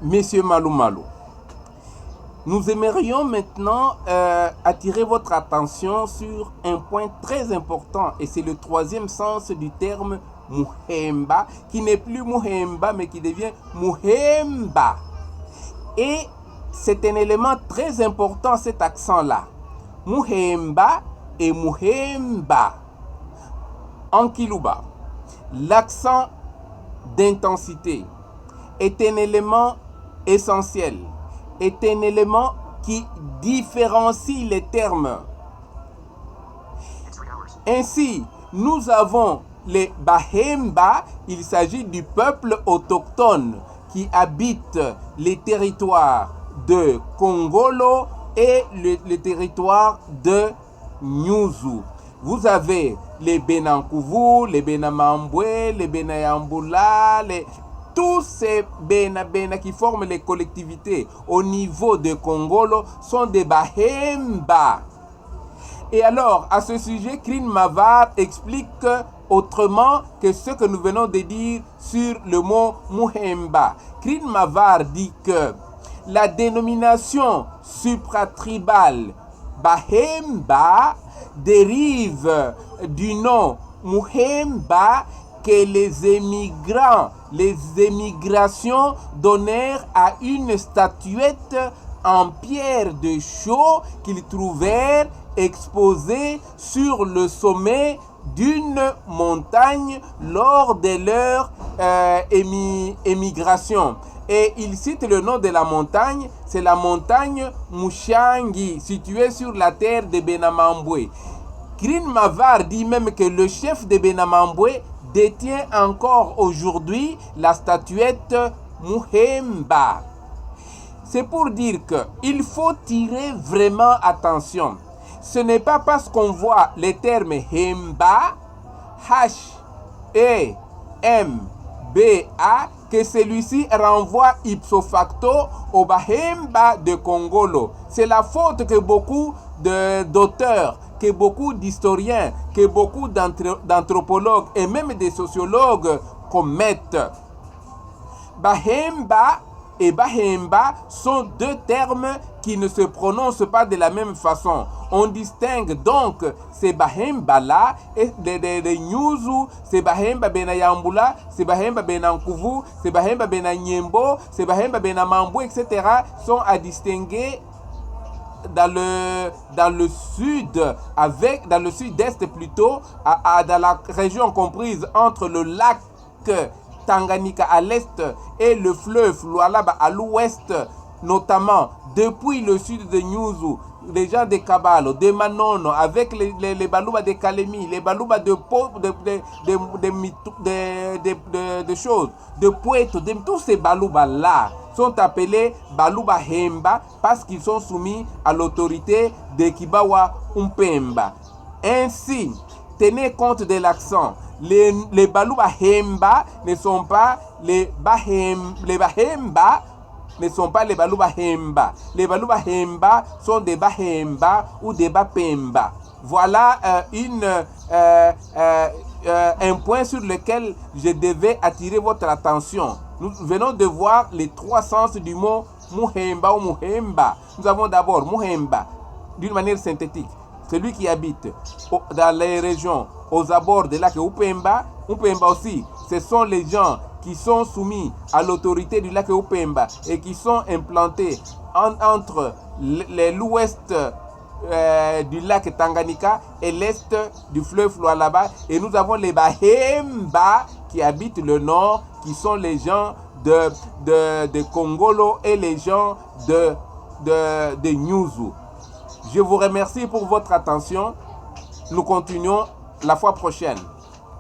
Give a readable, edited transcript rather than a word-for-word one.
Monsieur Malou Malou, nous aimerions maintenant attirer votre attention sur un point très important, et c'est le troisième sens du terme Muhemba, qui n'est plus Muhemba, mais qui devient Muhemba. Et c'est un élément très important, cet accent-là. Muhemba et Muhemba. En Kiluba, l'accent d'intensité est un élément essentiel, est un élément qui différencie les termes. Ainsi, nous avons les Bahemba, il s'agit du peuple autochtone qui habite les territoires de Kongolo et le territoire de Nyuzu. Vous avez les Benankuvu, les Benamambwe, les Benayambula, tous ces Bena qui forment les collectivités au niveau de Kongolo sont des Bahemba. Et alors, à ce sujet, Krin Mavar explique autrement que ce que nous venons de dire sur le mot Muhemba. Krin Mavar dit que la dénomination supratribale Bahemba dérive du nom Muhemba que les émigrations donnèrent à une statuette en pierre de chaux qu'ils trouvèrent exposée sur le sommet d'une montagne lors de leur émigration. Et il cite le nom de la montagne, c'est la montagne Mushangi, située sur la terre de Benamambwe. Krin Mavar dit même que le chef de Benamambwe détient encore aujourd'hui la statuette Muhemba. C'est pour dire qu'il faut tirer vraiment attention. Ce n'est pas parce qu'on voit les termes Hemba, H-E-M-B-A, que celui-ci renvoie ipso facto au Bahemba de Kongolo. C'est la faute que beaucoup d'auteurs, que beaucoup d'historiens, que beaucoup d'anthropologues et même des sociologues commettent. Bahemba et Bahemba sont deux termes qui ne se prononcent pas de la même façon. On distingue donc ces Bahemba-là et des Nyuzu, ces Bahemba Benayambula, ces Bahemba Benankuvu, ces Bahemba Benanyembo, ces Bahemba Benamambwe, etc. sont à distinguer dans le sud, dans le sud-est plutôt, dans la région comprise entre le lac Tanganyika à l'est et le fleuve Lualaba à l'ouest, notamment depuis le sud de Nyuzu, les gens de Kabalo, de Manono, avec les Baluba de Kalemi, les Baluba de choses, de Puerto, tous ces Baluba-là sont appelés Baluba Hemba parce qu'ils sont soumis à l'autorité de Kibawa Umpemba. Ainsi, tenez compte de l'accent. Les Baluba Hemba ne sont pas les Bahemba ne sont pas les Baluba Hemba. Les Baluba Hemba sont des Bahemba ou des Bapemba. Voilà un point sur lequel je devais attirer votre attention. Nous venons de voir les trois sens du mot Muhemba ou Muhemba. Nous avons d'abord Muhemba, d'une manière synthétique, celui qui habite dans les régions aux abords de lac Upemba. Upemba aussi, ce sont les gens qui sont soumis à l'autorité du lac Upemba et qui sont implantés entre l'ouest du lac Tanganyika et l'est du fleuve Lualaba. Et nous avons les Bahemba qui habitent le nord, qui sont les gens de Kongolo et les gens de Nyuzu. Je vous remercie pour votre attention. Nous continuons la fois prochaine.